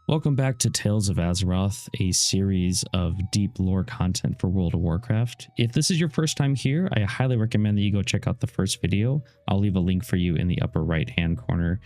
Welcome back to Tales of Azeroth, a series of deep lore content for World of Warcraft. If this is your first time here, I highly recommend that you go check out the first video. I'll leave a link for you in the upper right hand corner.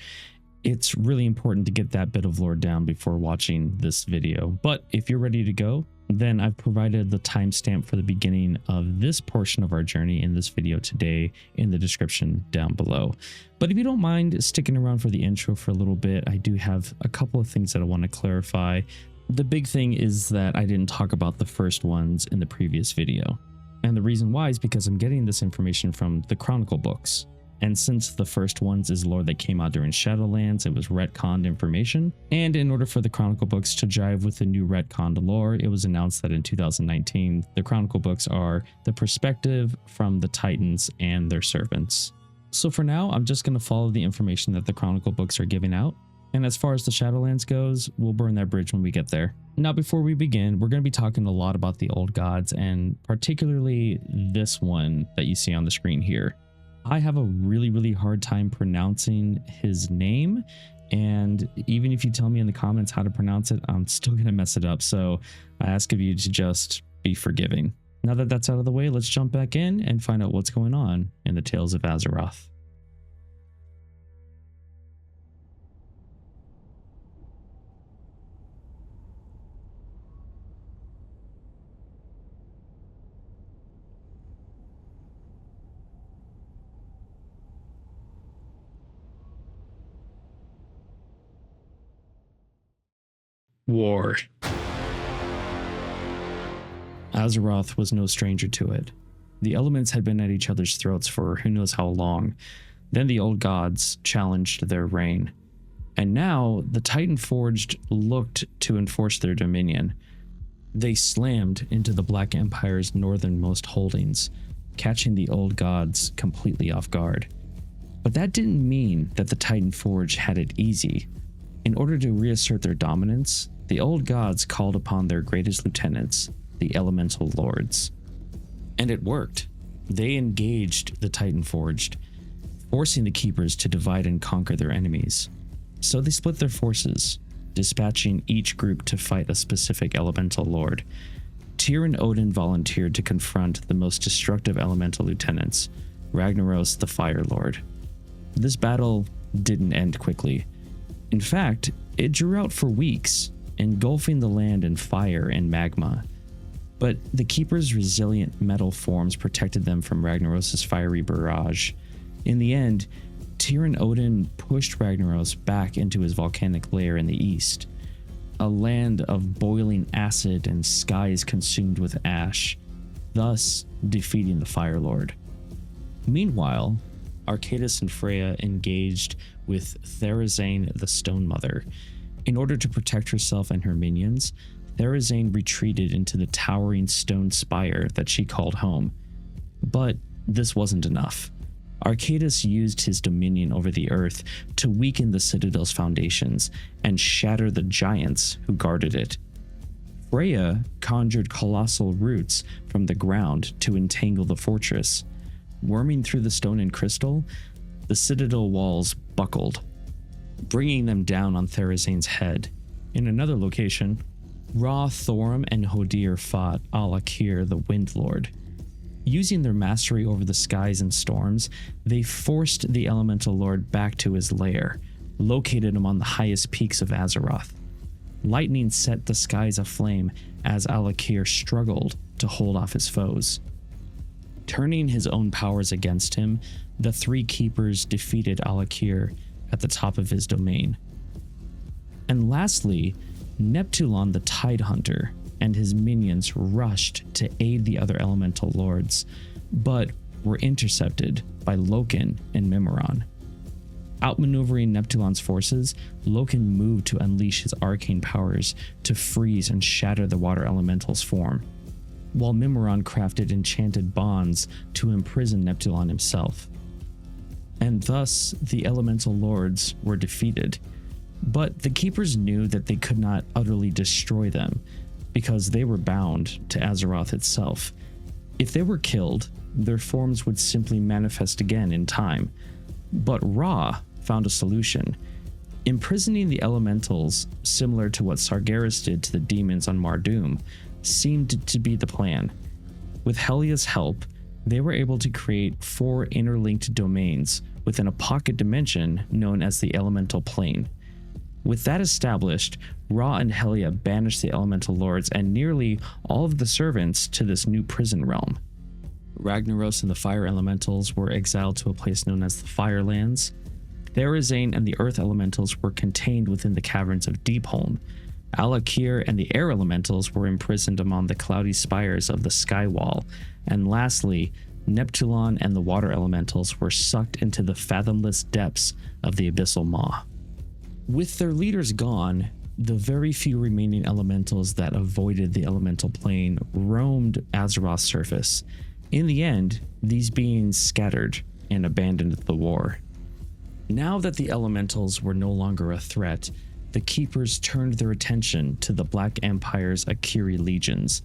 It's really important to get that bit of lore down before watching this video. But if you're ready to go, then I've provided the timestamp for the beginning of this portion of our journey in this video today in the description down below. But if you don't mind sticking around for the intro for a little bit, I do have a couple of things that I want to clarify. The big thing is that I didn't talk about the first ones in the previous video. And the reason why is because I'm getting this information from the Chronicle books. And since the first ones is lore that came out during Shadowlands, it was retconned information. And in order for the Chronicle books to jive with the new retconned lore, it was announced that in 2019, the Chronicle books are the perspective from the Titans and their servants. So for now, I'm just going to follow the information that the Chronicle books are giving out. And as far as the Shadowlands goes, we'll burn that bridge when we get there. Now, before we begin, we're going to be talking a lot about the old gods, and particularly this one that you see on the screen here. I have a really hard time pronouncing his name, and even if you tell me in the comments how to pronounce it, I'm still going to mess it up, so I ask of you to just be forgiving. Now that that's out of the way, let's jump back in and find out what's going on in the Tales of Azeroth. War. Azeroth was no stranger to it. The elements had been at each other's throats for who knows how long. Then the old gods challenged their reign. And now the Titan Forged looked to enforce their dominion. They slammed into the Black Empire's northernmost holdings, catching the old gods completely off guard. But that didn't mean that the Titan Forge had it easy. In order to reassert their dominance, the old gods called upon their greatest lieutenants, the Elemental Lords. And it worked. They engaged the Titan Forged, forcing the Keepers to divide and conquer their enemies. So they split their forces, dispatching each group to fight a specific Elemental Lord. Tyr and Odyn volunteered to confront the most destructive Elemental lieutenants, Ragnaros the Fire Lord. This battle didn't end quickly. In fact, it drew out for weeks, engulfing the land in fire and magma. But the Keepers' resilient metal forms protected them from Ragnaros' fiery barrage. In the end, Tyr and Odyn pushed Ragnaros back into his volcanic lair in the east, a land of boiling acid and skies consumed with ash, thus defeating the Fire Lord. Meanwhile, Arcadis and Freya engaged with Therazane the Stone Mother. In order to protect herself and her minions, Therazane retreated into the towering stone spire that she called home. But this wasn't enough. Arcadis used his dominion over the earth to weaken the Citadel's foundations and shatter the giants who guarded it. Freya conjured colossal roots from the ground to entangle the fortress. Worming through the stone and crystal, the Citadel walls buckled, bringing them down on Therazane's head. In another location, Ra, Thorim, and Hodir fought Al'Akir, the Wind Lord. Using their mastery over the skies and storms, they forced the Elemental Lord back to his lair, located among the highest peaks of Azeroth. Lightning set the skies aflame as Al'Akir struggled to hold off his foes. Turning his own powers against him, the three Keepers defeated Al'Akir at the top of his domain. And lastly, Neptulon the Tidehunter and his minions rushed to aid the other Elemental Lords, but were intercepted by Loken and Mimiron. Outmaneuvering Neptulon's forces, Loken moved to unleash his arcane powers to freeze and shatter the water elemental's form, while Mimiron crafted enchanted bonds to imprison Neptulon himself. And thus, the Elemental Lords were defeated. But the Keepers knew that they could not utterly destroy them, because they were bound to Azeroth itself. If they were killed, their forms would simply manifest again in time. But Ra found a solution. Imprisoning the elementals, similar to what Sargeras did to the demons on Mardum, seemed to be the plan. With Helia's help, they were able to create 4 interlinked domains within a pocket dimension known as the Elemental Plane. With that established, Ra and Helia banished the Elemental Lords and nearly all of the servants to this new prison realm. Ragnaros and the Fire Elementals were exiled to a place known as the Firelands. Therazane and the Earth Elementals were contained within the caverns of Deepholm. Alakir and the Air Elementals were imprisoned among the cloudy spires of the Skywall. And lastly, Neptulon and the Water Elementals were sucked into the fathomless depths of the Abyssal Maw. With their leaders gone, the very few remaining elementals that avoided the elemental plane roamed Azeroth's surface. In the end, these beings scattered and abandoned the war. Now that the elementals were no longer a threat, the Keepers turned their attention to the Black Empire's Akiri legions.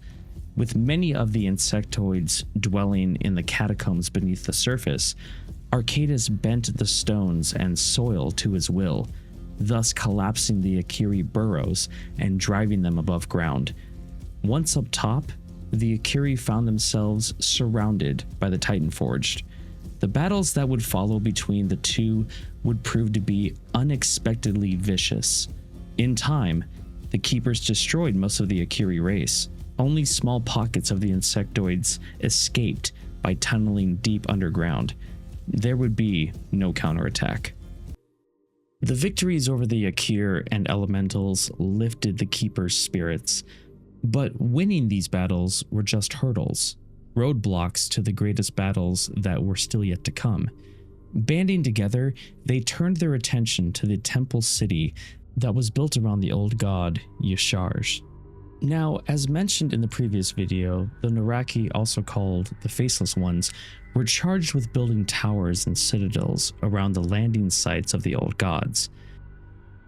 With many of the insectoids dwelling in the catacombs beneath the surface, Arcadus bent the stones and soil to his will, thus collapsing the Akiri burrows and driving them above ground. Once up top, the Akiri found themselves surrounded by the Titanforged. The battles that would follow between the two would prove to be unexpectedly vicious. In time, the Keepers destroyed most of the Akiri race. Only small pockets of the insectoids escaped by tunneling deep underground. There would be no counterattack. The victories over the Akir and Elementals lifted the Keepers' spirits, but winning these battles were just hurdles, roadblocks to the greatest battles that were still yet to come. Banding together, they turned their attention to the temple city that was built around the old god Yah-sha-arrg. Now, as mentioned in the previous video, the Naraki, also called the Faceless Ones, were charged with building towers and citadels around the landing sites of the old gods.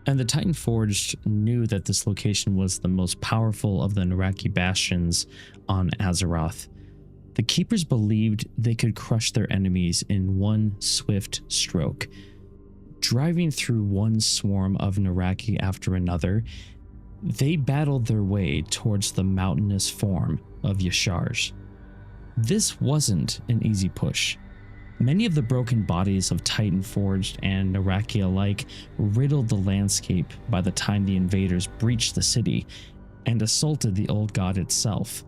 And the Titanforged knew that this location was the most powerful of the Naraki bastions on Azeroth. The Keepers believed they could crush their enemies in one swift stroke. Driving through one swarm of Naraki after another, they battled their way towards the mountainous form of Yah-sha-arrg. This wasn't an easy push. Many of the broken bodies of Titanforged and Naraki alike riddled the landscape by the time the invaders breached the city and assaulted the old god itself.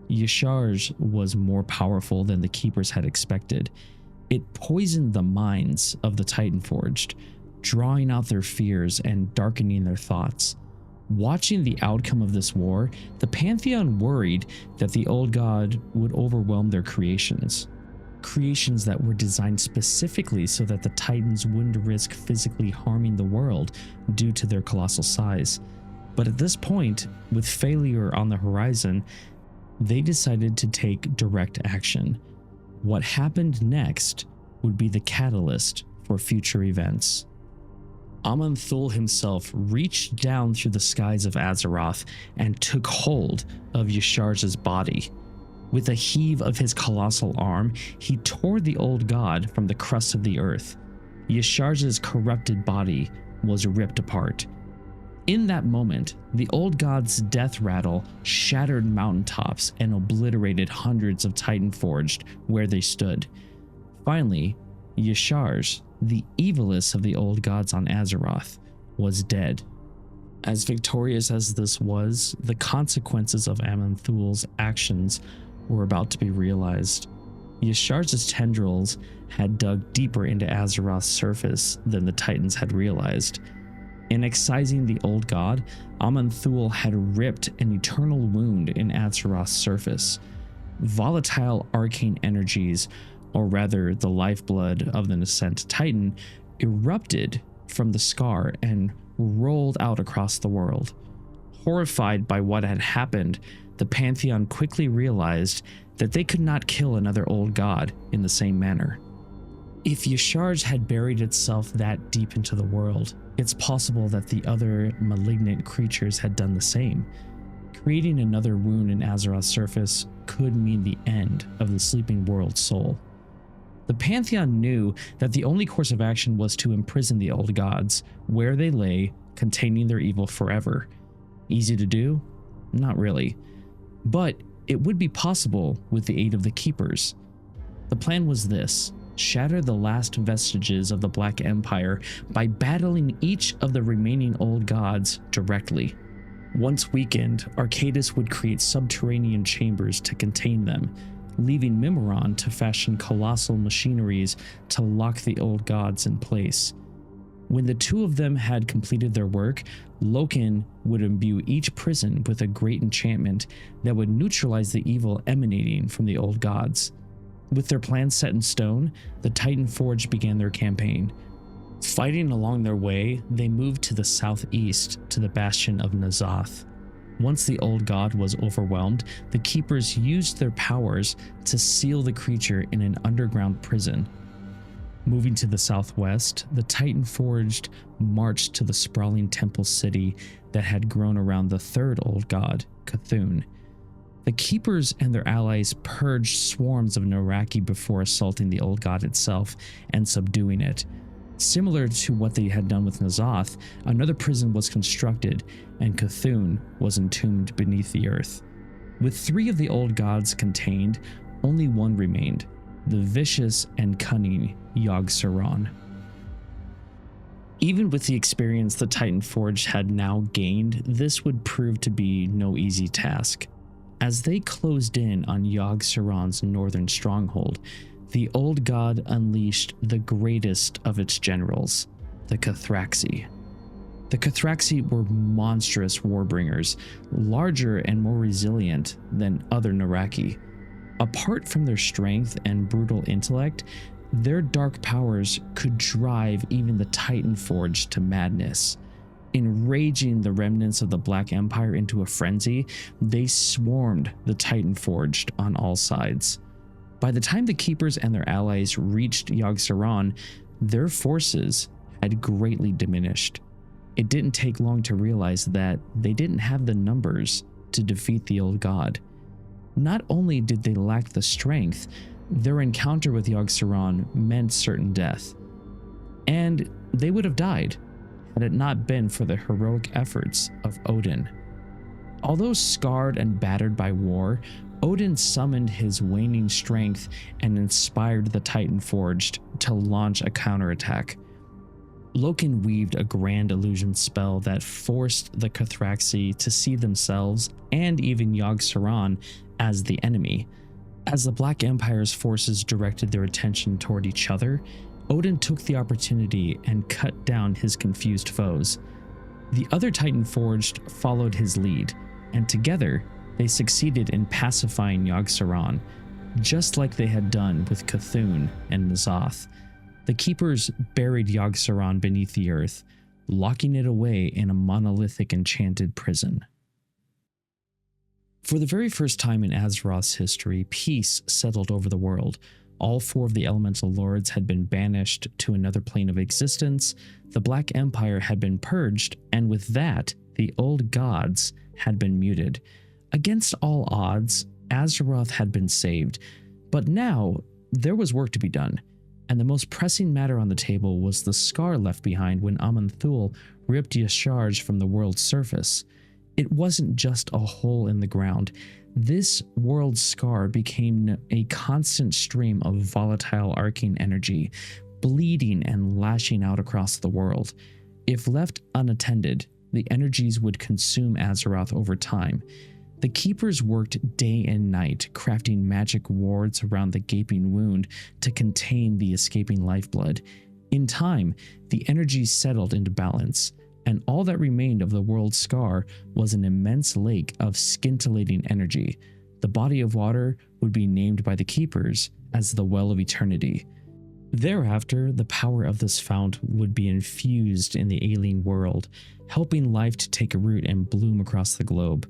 Yah-sha-arrg was more powerful than the Keepers had expected. It poisoned the minds of the Titanforged, drawing out their fears and darkening their thoughts. Watching the outcome of this war, the Pantheon worried that the old god would overwhelm their creations that were designed specifically so that the Titans wouldn't risk physically harming the world due to their colossal size. But at this point, with failure on the horizon, they decided to take direct action. What happened next would be the catalyst for future events. Aman'Thul himself reached down through the skies of Azeroth and took hold of Yah-sha-arrg's body. With a heave of his colossal arm, he tore the old god from the crust of the earth. Yah-sha-arrg's corrupted body was ripped apart. In that moment, the old god's death rattle shattered mountaintops and obliterated hundreds of Titanforged where they stood. Finally, Yah-sha-arrg, the evilest of the old gods on Azeroth, was dead. As victorious as this was, the consequences of Aman'Thul's actions were about to be realized. Yah-sha-arg's tendrils had dug deeper into Azeroth's surface than the Titans had realized. In excising the old god, Aman'Thul had ripped an eternal wound in Azeroth's surface. Volatile arcane energies, or rather the lifeblood of the nascent Titan, erupted from the scar and rolled out across the world. Horrified by what had happened, the Pantheon quickly realized that they could not kill another old god in the same manner. If Yah-sha-arrg had buried itself that deep into the world, it's possible that the other malignant creatures had done the same. Creating another wound in Azeroth's surface could mean the end of the sleeping world's soul. The Pantheon knew that the only course of action was to imprison the old gods, where they lay, containing their evil forever. Easy to do? Not really. But it would be possible with the aid of the Keepers. The plan was this: shatter the last vestiges of the Black Empire by battling each of the remaining old gods directly. Once weakened, Arcadis would create subterranean chambers to contain them, leaving Mimiron to fashion colossal machineries to lock the old gods in place. When the two of them had completed their work, Loken would imbue each prison with a great enchantment that would neutralize the evil emanating from the old gods. With their plans set in stone, the Titan Forge began their campaign. Fighting along their way, they moved to the southeast to the bastion of N'Zoth. Once the old god was overwhelmed, the Keepers used their powers to seal the creature in an underground prison. Moving to the southwest, the Titan Forged marched to the sprawling temple city that had grown around the third old god, Cthulhu. The Keepers and their allies purged swarms of Naraki before assaulting the old god itself and subduing it. Similar to what they had done with N'Zoth, another prison was constructed, and Cthulhu was entombed beneath the earth. With 3 of the old gods contained, only one remained: the vicious and cunning Yogg-Saron. Even with the experience the Titan Forge had now gained, this would prove to be no easy task. As they closed in on Yogg-Saron's northern stronghold, the old god unleashed the greatest of its generals, the Cathraxi. The Cathraxi were monstrous warbringers, larger and more resilient than other Naraki. Apart from their strength and brutal intellect, their dark powers could drive even the Titan Forge to madness. Enraging the remnants of the Black Empire into a frenzy, they swarmed the Titan Forged on all sides. By the time the Keepers and their allies reached Yogg-Saron, their forces had greatly diminished. It didn't take long to realize that they didn't have the numbers to defeat the old god. Not only did they lack the strength, their encounter with Yogg-Saron meant certain death. And they would have died had it not been for the heroic efforts of Odyn. Although scarred and battered by war, Odyn summoned his waning strength and inspired the Titan Forged to launch a counterattack. Loken weaved a grand illusion spell that forced the Cathraxi to see themselves and even Yogg-Saron as the enemy. As the Black Empire's forces directed their attention toward each other, Odyn took the opportunity and cut down his confused foes. The other Titan Forged followed his lead, and together they succeeded in pacifying Yogg-Saron, just like they had done with Cthulhu and N'Zoth. The Keepers buried Yogg-Saron beneath the earth, locking it away in a monolithic enchanted prison. For the very first time in Azeroth's history, peace settled over the world. All 4 of the elemental lords had been banished to another plane of existence, the Black Empire had been purged, and with that, the old gods had been muted. Against all odds, Azeroth had been saved, but now there was work to be done, and the most pressing matter on the table was the scar left behind when Aman'Thul ripped Yah-sha-arrg from the world's surface. It wasn't just a hole in the ground. This world scar became a constant stream of volatile arcane energy, bleeding and lashing out across the world. If left unattended, the energies would consume Azeroth over time. The Keepers worked day and night, crafting magic wards around the gaping wound to contain the escaping lifeblood. In time, the energies settled into balance, and all that remained of the world scar was an immense lake of scintillating energy. The body of water would be named by the Keepers as the Well of Eternity. Thereafter, the power of this fount would be infused in the alien world, helping life to take root and bloom across the globe.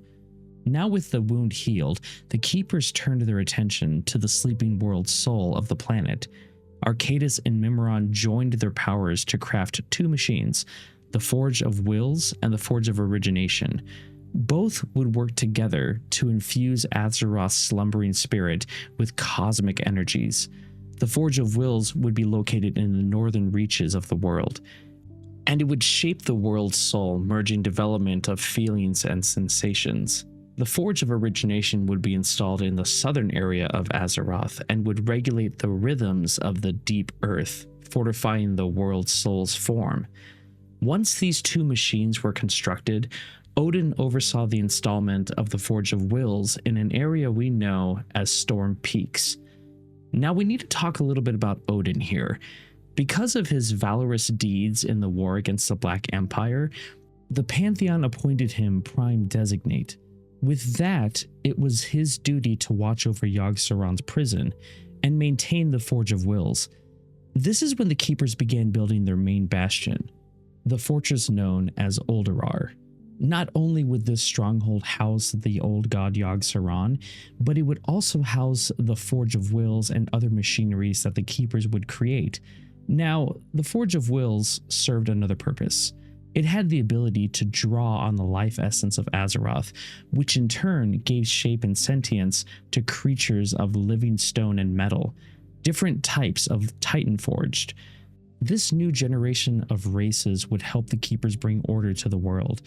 Now with the wound healed, the Keepers turned their attention to the sleeping world soul of the planet. Arcadis and Mimiron joined their powers to craft 2 machines, the Forge of Wills and the Forge of Origination. Both would work together to infuse Azeroth's slumbering spirit with cosmic energies. The Forge of Wills would be located in the northern reaches of the world, and it would shape the world's soul, merging development of feelings and sensations. The Forge of Origination would be installed in the southern area of Azeroth and would regulate the rhythms of the deep earth, fortifying the world's soul's form. Once these two machines were constructed, Odyn oversaw the installment of the Forge of Wills in an area we know as Storm Peaks. Now we need to talk a little bit about Odyn here. Because of his valorous deeds in the war against the Black Empire, the Pantheon appointed him Prime Designate. With that, it was his duty to watch over Yogg-Saron's prison and maintain the Forge of Wills. This is when the Keepers began building their main bastion, the fortress known as Ulduar. Not only would this stronghold house the old god Yogg-Saron, but it would also house the Forge of Wills and other machineries that the Keepers would create. Now, the Forge of Wills served another purpose. It had the ability to draw on the life essence of Azeroth, which in turn gave shape and sentience to creatures of living stone and metal, different types of Titan forged. This new generation of races would help the Keepers bring order to the world.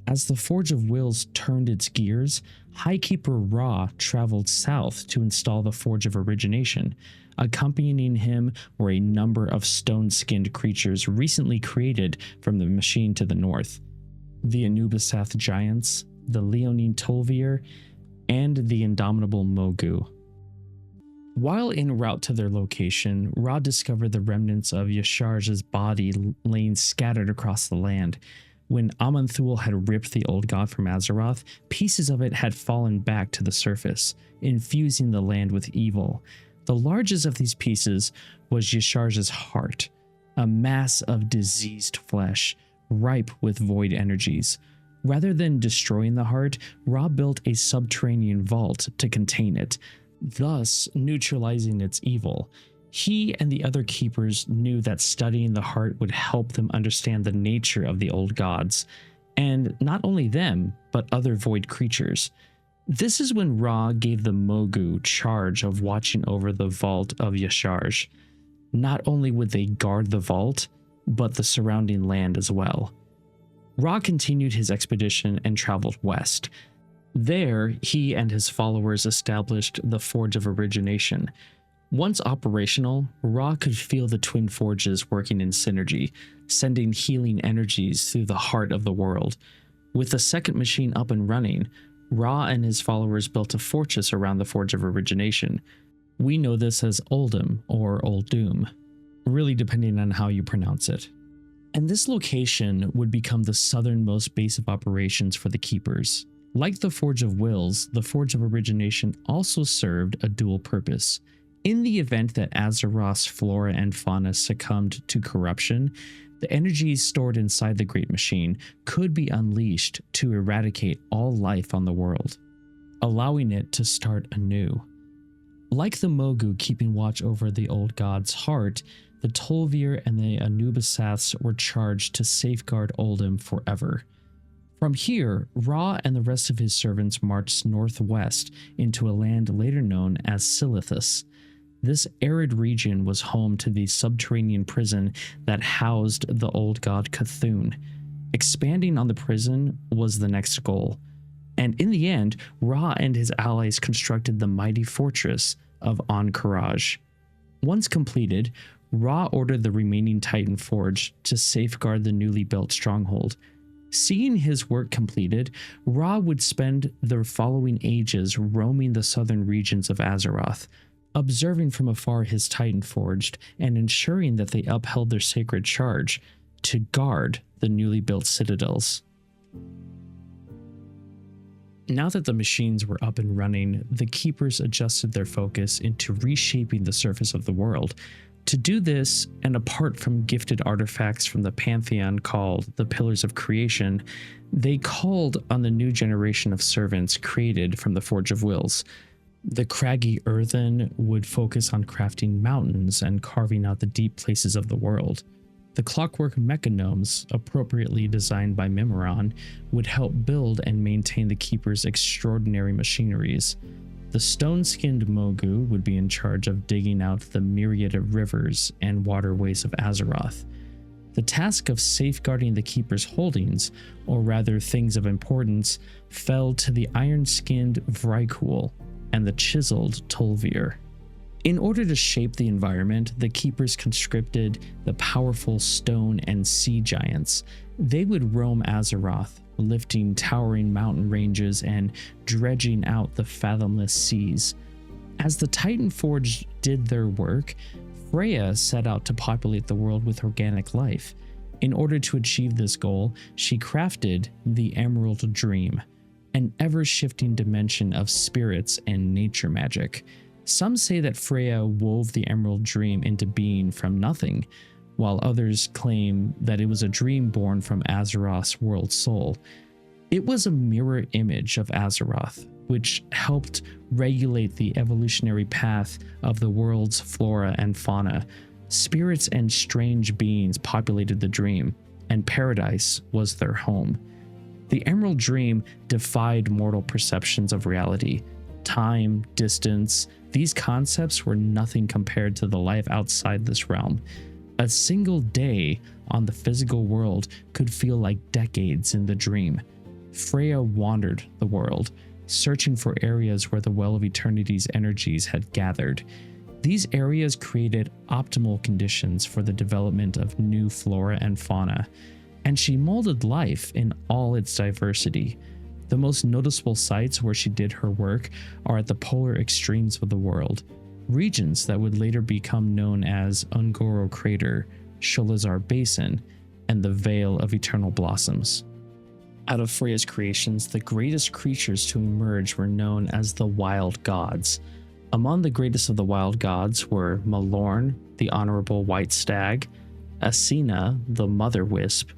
As the Forge of Wills turned its gears, High Keeper Ra traveled south to install the Forge of Origination. Accompanying him were a number of stone-skinned creatures recently created from the machine to the north. The Anubisath giants, the Leonine Tol'vir, and the indomitable Mogu. While en route to their location, Ra discovered the remnants of Yah-sha-arrg's body laying scattered across the land. When Aman'Thul had ripped the old god from Azeroth, pieces of it had fallen back to the surface, infusing the land with evil. The largest of these pieces was Yah-sha-arrg's heart, a mass of diseased flesh, ripe with void energies. Rather than destroying the heart, Ra built a subterranean vault to contain it, thus neutralizing its evil. He and the other Keepers knew that studying the heart would help them understand the nature of the old gods, and not only them, but other void creatures. This is when Ra gave the Mogu charge of watching over the vault of Yah-sha-arrg. Not only would they guard the vault, but the surrounding land as well. Ra continued his expedition and traveled west. There, he and his followers established the Forge of Origination. Once operational, Ra could feel the twin forges working in synergy, sending healing energies through the heart of the world. With the second machine up and running, Ra and his followers built a fortress around the Forge of Origination. We know this as Uldum or Uldum, really depending on how you pronounce it. And this location would become the southernmost base of operations for the Keepers. Like the Forge of Wills, the Forge of Origination also served a dual purpose. In the event that Azeroth's flora and fauna succumbed to corruption, the energies stored inside the Great Machine could be unleashed to eradicate all life on the world, allowing it to start anew. Like the Mogu keeping watch over the old god's heart, the Tol'vir and the Anubisaths were charged to safeguard Uldum forever. From here, Ra and the rest of his servants marched northwest into a land later known as Silithus. This arid region was home to the subterranean prison that housed the old god Cthulhu. Expanding on the prison was the next goal, and in the end, Ra and his allies constructed the mighty fortress of Ahn'Qiraj. Once completed, Ra ordered the remaining Titan Forge to safeguard the newly built stronghold. Seeing his work completed, Ra would spend the following ages roaming the southern regions of Azeroth, observing from afar his Titan forged and ensuring that they upheld their sacred charge to guard the newly built citadels. Now that the machines were up and running, the Keepers adjusted their focus into reshaping the surface of the world. To do this, and apart from gifted artifacts from the Pantheon called the Pillars of Creation, they called on the new generation of servants created from the Forge of Wills. The craggy earthen would focus on crafting mountains and carving out the deep places of the world. The clockwork mechagnomes, appropriately designed by Mimiron, would help build and maintain the Keepers' extraordinary machineries. The stone-skinned Mogu would be in charge of digging out the myriad of rivers and waterways of Azeroth. The task of safeguarding the Keeper's holdings, or rather things of importance, fell to the iron-skinned Vrykul and the chiseled Tol'vir. In order to shape the environment, the Keepers conscripted the powerful stone and sea giants. They would roam Azeroth, lifting towering mountain ranges and dredging out the fathomless seas. As the Titan Forge did their work, Freya set out to populate the world with organic life. In order to achieve this goal, she crafted the Emerald Dream, an ever-shifting dimension of spirits and nature magic. Some say that Freya wove the Emerald Dream into being from nothing, while others claim that it was a dream born from Azeroth's world soul. It was a mirror image of Azeroth, which helped regulate the evolutionary path of the world's flora and fauna. Spirits and strange beings populated the dream, and paradise was their home. The Emerald Dream defied mortal perceptions of reality. Time, distance, these concepts were nothing compared to the life outside this realm. A single day on the physical world could feel like decades in the dream. Freya wandered the world, searching for areas where the Well of Eternity's energies had gathered. These areas created optimal conditions for the development of new flora and fauna, and she molded life in all its diversity. The most noticeable sites where she did her work are at the polar extremes of the world, regions that would later become known as Ungoro Crater, Sholazar Basin, and the Vale of Eternal Blossoms. Out of Freya's creations, the greatest creatures to emerge were known as the Wild Gods. Among the greatest of the Wild Gods were Malorn, the Honorable White Stag, Asina, the Mother Wisp,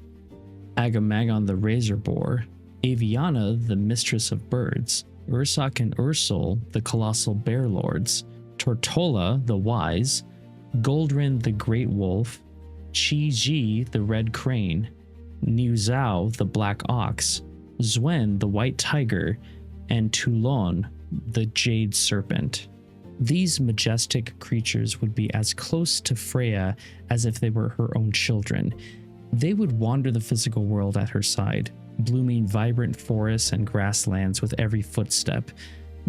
Agamaggon the Razor Boar, Aviana, the Mistress of Birds, Ursak and Ursul, the Colossal Bear Lords, Tortola, the Wise, Goldrin, the Great Wolf, Chi-Ji, the Red Crane, Niu Zhao, the Black Ox, Zwen, the White Tiger, and Toulon, the Jade Serpent. These majestic creatures would be as close to Freya as if they were her own children. They would wander the physical world at her side, blooming vibrant forests and grasslands with every footstep.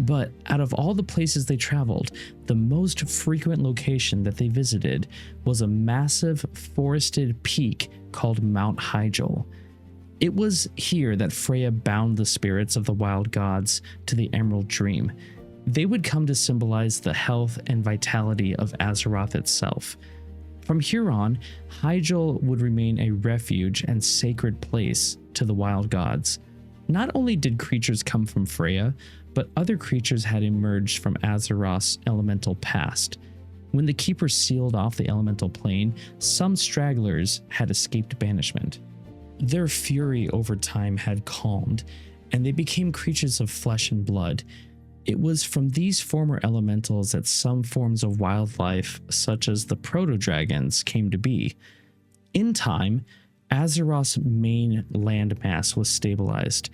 But out of all the places they traveled, the most frequent location that they visited was a massive forested peak called Mount Hyjal. It was here that Freya bound the spirits of the wild gods to the Emerald Dream. They would come to symbolize the health and vitality of Azeroth itself. From here on, Hyjal would remain a refuge and sacred place to the wild gods. Not only did creatures come from Freya, but other creatures had emerged from Azeroth's elemental past. When the Keeper sealed off the elemental plane, some stragglers had escaped banishment. Their fury over time had calmed, and they became creatures of flesh and blood. It was from these former elementals that some forms of wildlife, such as the proto-dragons, came to be. In time, Azeroth's main landmass was stabilized,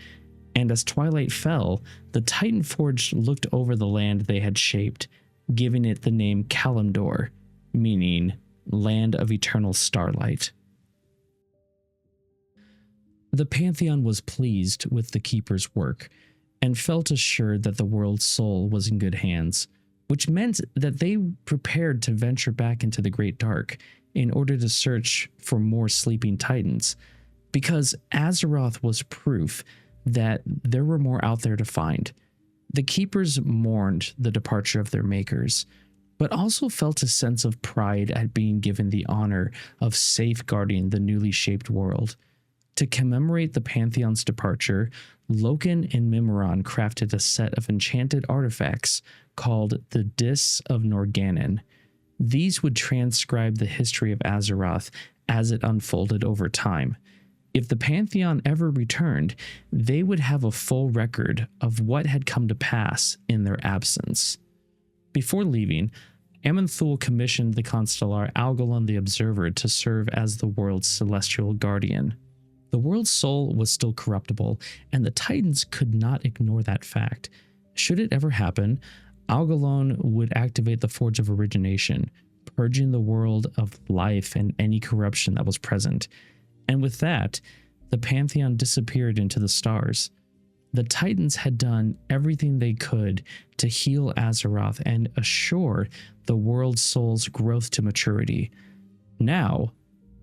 and as twilight fell, the Titan Forge looked over the land they had shaped, giving it the name Kalimdor, meaning Land of Eternal Starlight. The Pantheon was pleased with the Keeper's work, and felt assured that the world's soul was in good hands, which meant that they prepared to venture back into the Great Dark in order to search for more sleeping titans, because Azeroth was proof that there were more out there to find. The Keepers mourned the departure of their makers, but also felt a sense of pride at being given the honor of safeguarding the newly shaped world. To commemorate the Pantheon's departure, Loken and Mimiron crafted a set of enchanted artifacts called the Discs of Norgannon. These would transcribe the history of Azeroth as it unfolded over time. If the Pantheon ever returned, they would have a full record of what had come to pass in their absence. Before leaving, Aman'Thul commissioned the constellar Algalon the Observer to serve as the world's celestial guardian. The world's soul was still corruptible, and the Titans could not ignore that fact. Should it ever happen, Algalon would activate the Forge of Origination, purging the world of life and any corruption that was present. And with that, the Pantheon disappeared into the stars. The Titans had done everything they could to heal Azeroth and assure the world's soul's growth to maturity. Now,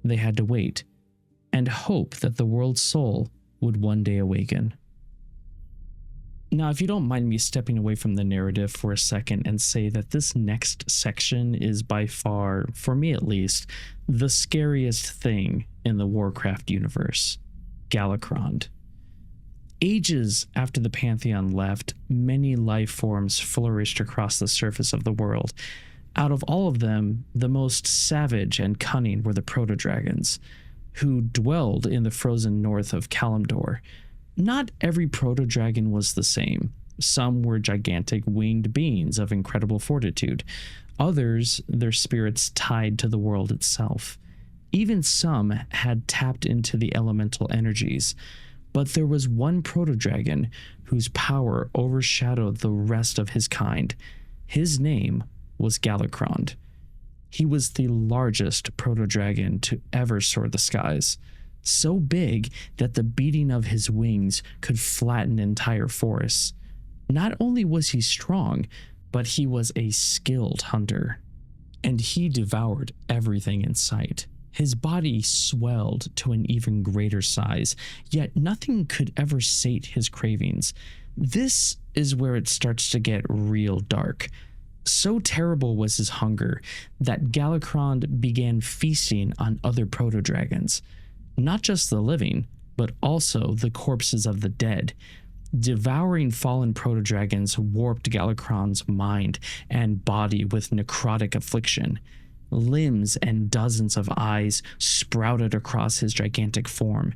they had to wait and hope that the world's soul would one day awaken. Now, if you don't mind me stepping away from the narrative for a second and say that this next section is by far, for me at least, the scariest thing in the Warcraft universe, Galakrond. Ages after the Pantheon left, many life forms flourished across the surface of the world. Out of all of them, the most savage and cunning were the proto-dragons, who dwelled in the frozen north of Kalimdor. Not every proto-dragon was the same. Some were gigantic winged beings of incredible fortitude. Others, their spirits tied to the world itself. Even some had tapped into the elemental energies. But there was one proto-dragon whose power overshadowed the rest of his kind. His name was Galakrond. He was the largest proto-dragon to ever soar the skies. So big that the beating of his wings could flatten entire forests. Not only was he strong, but he was a skilled hunter. And he devoured everything in sight. His body swelled to an even greater size, yet nothing could ever sate his cravings. This is where it starts to get real dark. So terrible was his hunger that Galakrond began feasting on other proto-dragons. Not just the living, but also the corpses of the dead. Devouring fallen proto-dragons warped Galakrond's mind and body with necrotic affliction. Limbs and dozens of eyes sprouted across his gigantic form.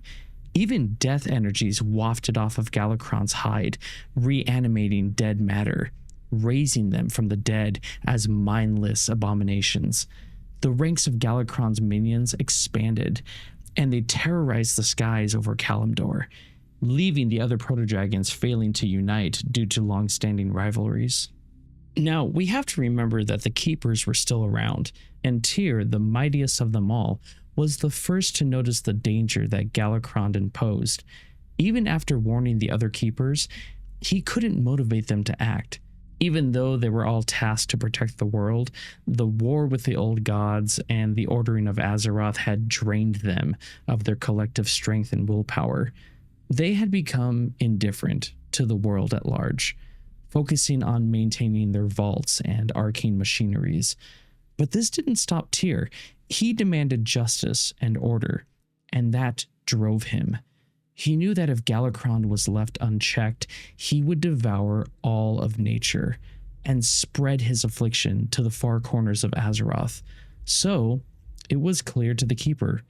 Even death energies wafted off of Galakrond's hide, reanimating dead matter, raising them from the dead as mindless abominations. The ranks of Galakrond's minions expanded, and they terrorized the skies over Kalimdor, leaving the other proto-dragons failing to unite due to long-standing rivalries. Now, we have to remember that the Keepers were still around, and Tyr, the mightiest of them all, was the first to notice the danger that Galakrond imposed. Even after warning the other Keepers, he couldn't motivate them to act. Even though they were all tasked to protect the world, the war with the old gods and the ordering of Azeroth had drained them of their collective strength and willpower. They had become indifferent to the world at large, focusing on maintaining their vaults and arcane machineries. But this didn't stop Tyr. He demanded justice and order, and that drove him. He knew that if Galakrond was left unchecked, he would devour all of nature and spread his affliction to the far corners of Azeroth. So, it was clear to the Keeper,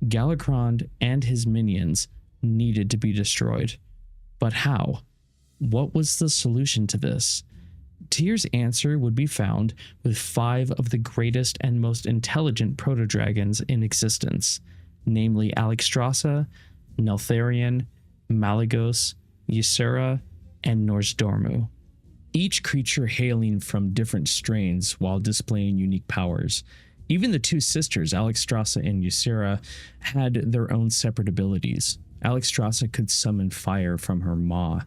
Galakrond and his minions needed to be destroyed. But how? What was the solution to this? Tyr's answer would be found with 5 of the greatest and most intelligent proto-dragons in existence, namely Alexstrasza, Neltharion, Malygos, Ysera, and Nozdormu. Each creature hailing from different strains while displaying unique powers. Even the 2 sisters, Alexstrasza and Ysera, had their own separate abilities. Alexstrasza could summon fire from her maw.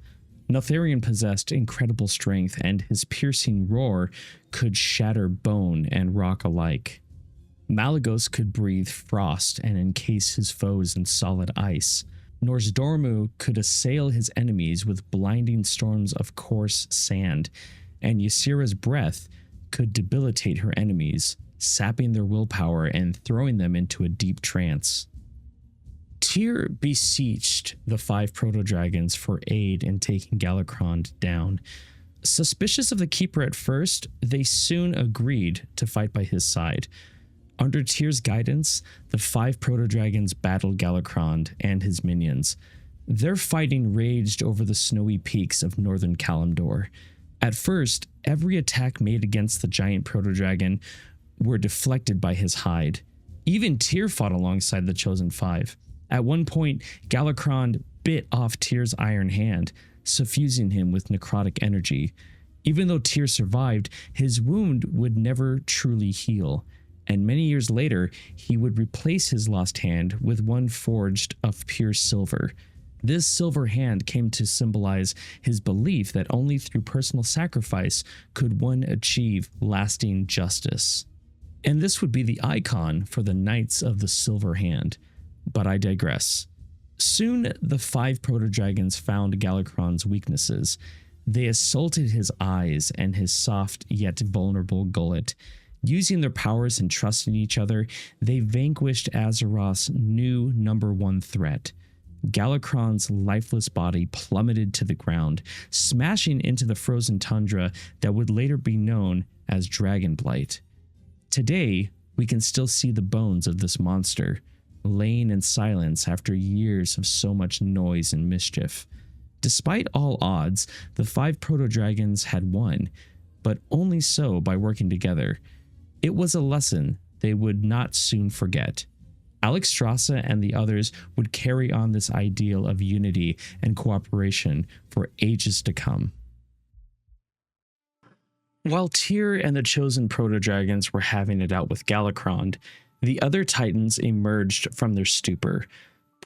Neltharion possessed incredible strength, and his piercing roar could shatter bone and rock alike. Malygos could breathe frost and encase his foes in solid ice. Nozdormu could assail his enemies with blinding storms of coarse sand, and Ysera's breath could debilitate her enemies, sapping their willpower and throwing them into a deep trance. Tyr beseeched the 5 proto-dragons for aid in taking Galakrond down. Suspicious of the Keeper at first, they soon agreed to fight by his side. Under Tyr's guidance, the 5 proto-dragons battled Galakrond and his minions. Their fighting raged over the snowy peaks of northern Kalimdor. At first, every attack made against the giant proto-dragon were deflected by his hide. Even Tyr fought alongside the Chosen 5. At one point, Galakrond bit off Tyr's iron hand, suffusing him with necrotic energy. Even though Tyr survived, his wound would never truly heal, and many years later, he would replace his lost hand with one forged of pure silver. This silver hand came to symbolize his belief that only through personal sacrifice could one achieve lasting justice. And this would be the icon for the Knights of the Silver Hand. But I digress. Soon, the 5 proto-dragons found Galakrond's weaknesses. They assaulted his eyes and his soft yet vulnerable gullet. Using their powers and trusting each other, they vanquished Azeroth's new #1 threat. Galakrond's lifeless body plummeted to the ground, smashing into the frozen tundra that would later be known as Dragonblight. Today, we can still see the bones of this monster, laying in silence after years of so much noise and mischief. Despite all odds, the 5 proto-dragons had won, but only so by working together. It was a lesson they would not soon forget. Alexstrasza and the others would carry on this ideal of unity and cooperation for ages to come. While Tyr and the chosen proto-dragons were having it out with Galakrond, the other titans emerged from their stupor.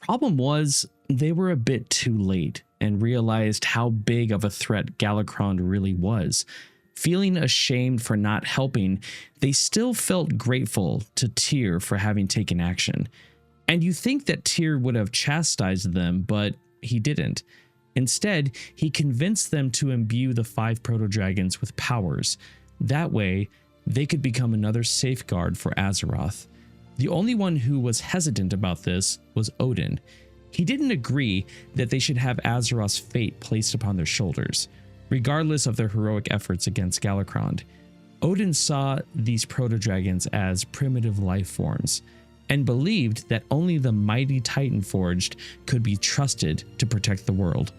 Problem was, they were a bit too late and realized how big of a threat Galakrond really was. Feeling ashamed for not helping, they still felt grateful to Tyr for having taken action. And you think that Tyr would have chastised them, but he didn't. Instead, he convinced them to imbue the 5 proto-dragons with powers. That way, they could become another safeguard for Azeroth. The only one who was hesitant about this was Odyn. He didn't agree that they should have Azeroth's fate placed upon their shoulders, regardless of their heroic efforts against Galakrond. Odyn saw these proto-dragons as primitive life forms, and believed that only the mighty Titan Forged could be trusted to protect the world.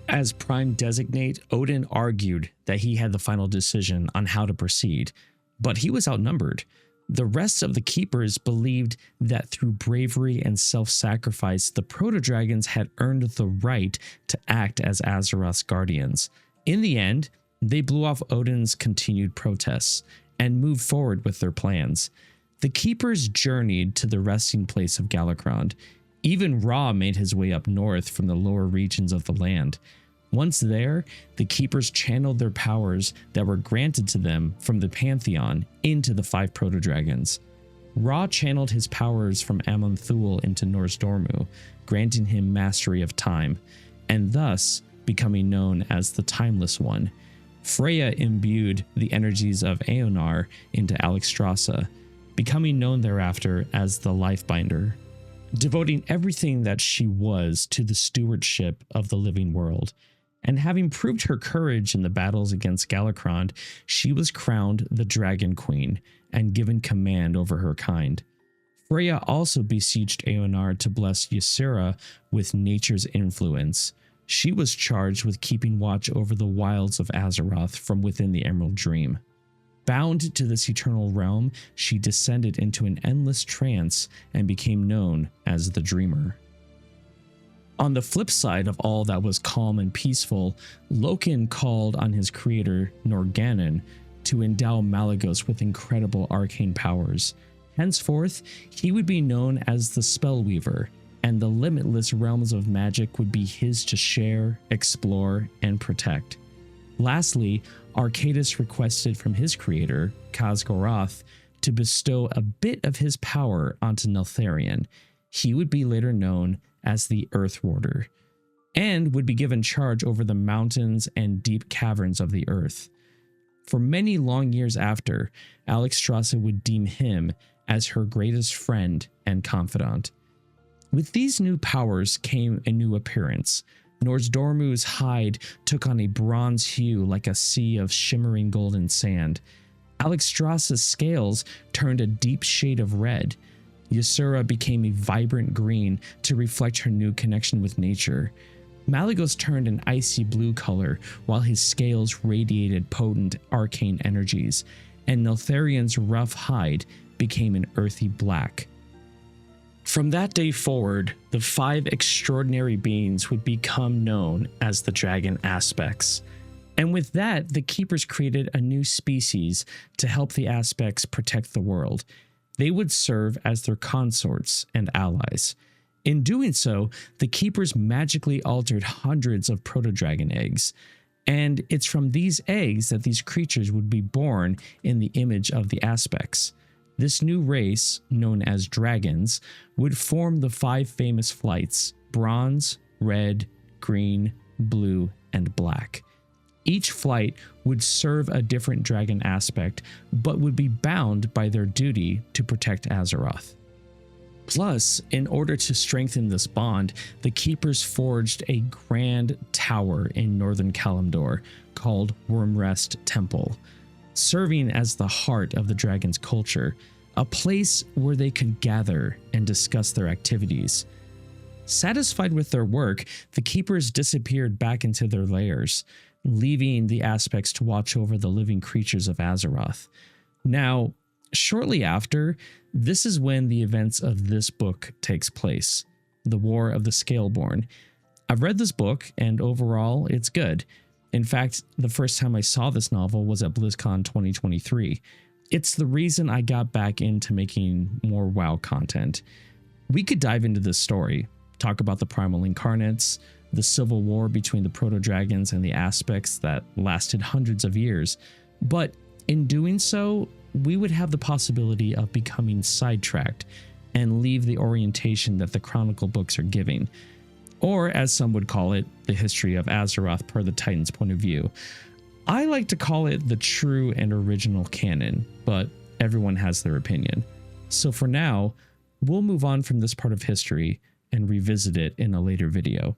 As Prime Designate, Odyn argued that he had the final decision on how to proceed, but he was outnumbered. The rest of the Keepers believed that through bravery and self-sacrifice, the proto-dragons had earned the right to act as Azeroth's guardians. In the end, they blew off Odyn's continued protests and moved forward with their plans. The Keepers journeyed to the resting place of Galakrond. Even Ra made his way up north from the lower regions of the land. Once there, the Keepers channeled their powers that were granted to them from the Pantheon into the 5 proto-dragons. Ra channeled his powers from Aman'Thul into Nozdormu, granting him mastery of time, and thus becoming known as the Timeless One. Freya imbued the energies of Eonar into Alexstrasza, becoming known thereafter as the Lifebinder, devoting everything that she was to the stewardship of the living world. And having proved her courage in the battles against Galakrond, she was crowned the Dragon Queen and given command over her kind. Freya also besieged Eonar to bless Yah-sha-arrg with nature's influence. She was charged with keeping watch over the wilds of Azeroth from within the Emerald Dream. Bound to this eternal realm, she descended into an endless trance and became known as the Dreamer. On the flip side of all that was calm and peaceful, Loken called on his creator, Norgannon, to endow Malygos with incredible arcane powers. Henceforth, he would be known as the Spellweaver, and the limitless realms of magic would be his to share, explore, and protect. Lastly, Arcadus requested from his creator, Khaz'goroth, to bestow a bit of his power onto Neltharion. He would be later known as the Earth Warder, and would be given charge over the mountains and deep caverns of the earth. For many long years after, Alexstrasza would deem him as her greatest friend and confidant. With these new powers came a new appearance. Nozdormu's hide took on a bronze hue like a sea of shimmering golden sand. Alexstrasza's scales turned a deep shade of red. Yah-sha-arrg became a vibrant green to reflect her new connection with nature. Malygos turned an icy blue color while his scales radiated potent arcane energies, and Neltharion's rough hide became an earthy black. From that day forward, the 5 extraordinary beings would become known as the Dragon Aspects. And with that, the Keepers created a new species to help the Aspects protect the world. They would serve as their consorts and allies. In doing so, the Keepers magically altered hundreds of proto-dragon eggs. And it's from these eggs that these creatures would be born in the image of the Aspects. This new race, known as dragons, would form the 5 famous flights: bronze, red, green, blue, and black. Each flight would serve a different dragon aspect, but would be bound by their duty to protect Azeroth. Plus, in order to strengthen this bond, the Keepers forged a grand tower in northern Kalimdor called Wyrmrest Temple, serving as the heart of the dragon's culture, a place where they could gather and discuss their activities. Satisfied with their work, the Keepers disappeared back into their lairs, leaving the Aspects to watch over the living creatures of Azeroth. Now, shortly after, this is when the events of this book takes place, the War of the Scaleborn. I've read this book, and overall, it's good. In fact, the first time I saw this novel was at BlizzCon 2023. It's the reason I got back into making more WoW content. We could dive into this story, talk about the Primal Incarnates, the civil war between the proto-dragons and the Aspects that lasted hundreds of years, but in doing so, we would have the possibility of becoming sidetracked and leave the orientation that the Chronicle books are giving, or as some would call it, the history of Azeroth per the Titan's point of view. I like to call it the true and original canon, but everyone has their opinion. So for now, we'll move on from this part of history and revisit it in a later video.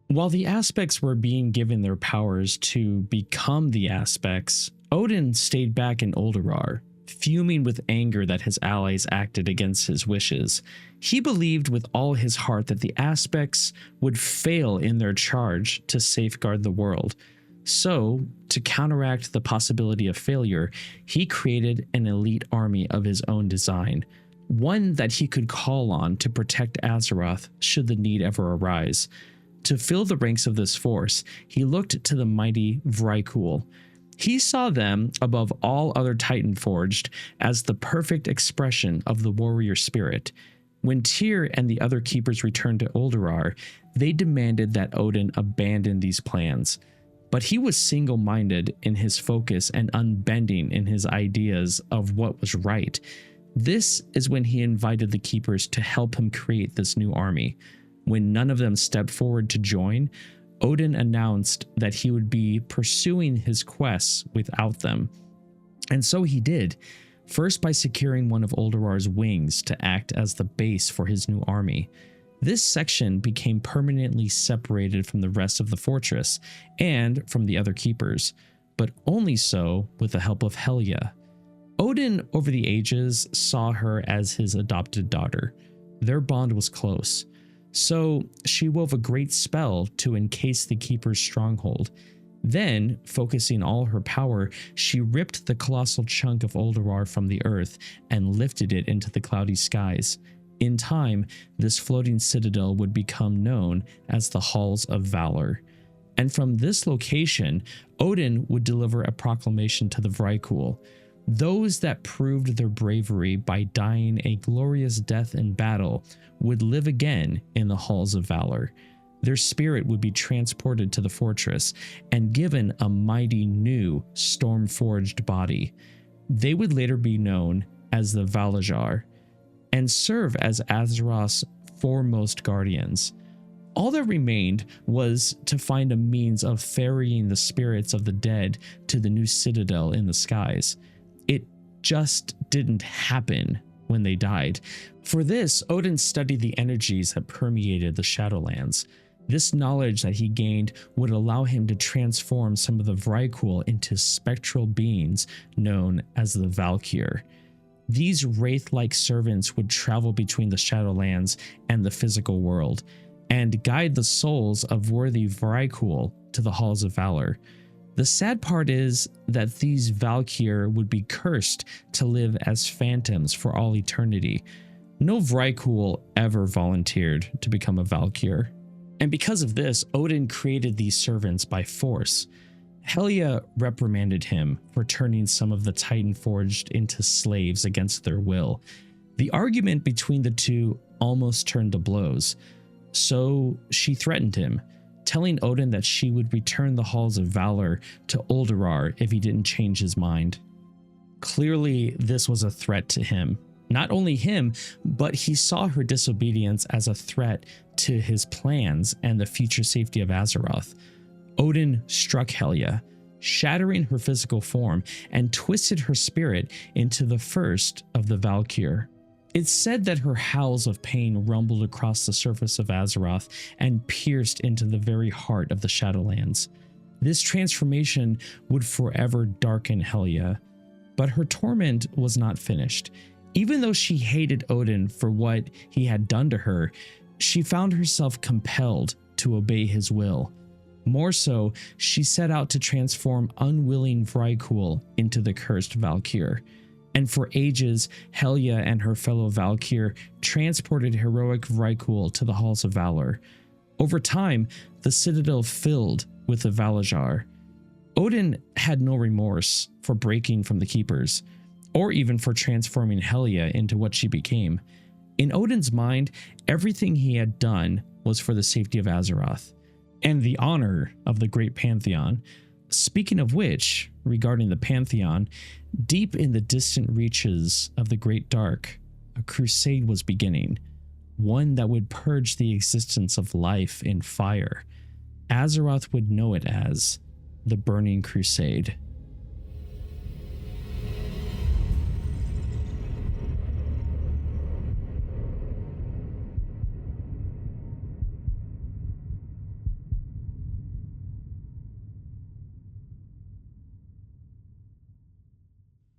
While the Aspects were being given their powers to become the Aspects, Odyn stayed back in Ulduar, fuming with anger that his allies acted against his wishes. He believed with all his heart that the Aspects would fail in their charge to safeguard the world. So, to counteract the possibility of failure, he created an elite army of his own design, one that he could call on to protect Azeroth should the need ever arise. To fill the ranks of this force, he looked to the mighty Vrykul. He saw them, above all other Titan forged, as the perfect expression of the warrior spirit. When Tyr and the other Keepers returned to Ulduar, they demanded that Odyn abandon these plans. But he was single-minded in his focus and unbending in his ideas of what was right. This is when he invited the Keepers to help him create this new army. When none of them stepped forward to join, Odyn announced that he would be pursuing his quests without them. And so he did, first by securing one of Ulduar's wings to act as the base for his new army. This section became permanently separated from the rest of the fortress and from the other Keepers, but only so with the help of Helya. Odyn, over the ages, saw her as his adopted daughter. Their bond was close. So she wove a great spell to encase the Keeper's stronghold. Then, focusing all her power, she ripped the colossal chunk of Ulduar from the earth and lifted it into the cloudy skies. In time, this floating citadel would become known as the Halls of Valor. And from this location, Odyn would deliver a proclamation to the Vrykul. Those that proved their bravery by dying a glorious death in battle would live again in the Halls of Valor. Their spirit would be transported to the fortress and given a mighty new storm-forged body. They would later be known as the Valajar and serve as Azeroth's foremost guardians. All that remained was to find a means of ferrying the spirits of the dead to the new citadel in the skies. It just didn't happen when they died. For this, Odyn studied the energies that permeated the Shadowlands. This knowledge that he gained would allow him to transform some of the Vrykul into spectral beings known as the Valkyr. These wraith-like servants would travel between the Shadowlands and the physical world, and guide the souls of worthy Vrykul to the Halls of Valor. The sad part is that these Valkyr would be cursed to live as phantoms for all eternity. No Vrykul ever volunteered to become a Valkyr. And because of this, Odyn created these servants by force. Helya reprimanded him for turning some of the Titan Forged into slaves against their will. The argument between the two almost turned to blows, so she threatened him, telling Odyn that she would return the Halls of Valor to Uldurar if he didn't change his mind. Clearly, this was a threat to him. Not only him, but he saw her disobedience as a threat to his plans and the future safety of Azeroth. Odyn struck Helya, shattering her physical form, and twisted her spirit into the first of the Valkyr. It's said that her howls of pain rumbled across the surface of Azeroth and pierced into the very heart of the Shadowlands. This transformation would forever darken Helya, but her torment was not finished. Even though she hated Odyn for what he had done to her, she found herself compelled to obey his will. More so, she set out to transform unwilling Vrykul into the cursed Valkyr. And for ages, Helya and her fellow Valkyr transported heroic Vrykul to the Halls of Valor. Over time, the citadel filled with the Valajar. Odyn had no remorse for breaking from the Keepers, or even for transforming Helya into what she became. In Odyn's mind, everything he had done was for the safety of Azeroth and the honor of the great Pantheon. Speaking of which, regarding the Pantheon, deep in the distant reaches of the Great Dark, a crusade was beginning, one that would purge the existence of life in fire. Azeroth would know it as the Burning Crusade.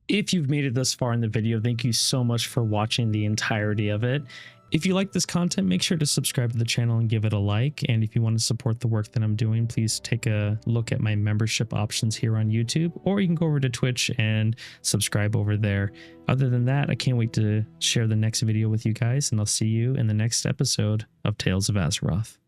If you've made it this far in the video, thank you so much for watching the entirety of it. If you like this content, make sure to subscribe to the channel and give it a like. And if you want to support the work that I'm doing, please take a look at my membership options here on YouTube, or you can go over to Twitch and subscribe over there. Other than that, I can't wait to share the next video with you guys, and I'll see you in the next episode of Tales of Azeroth.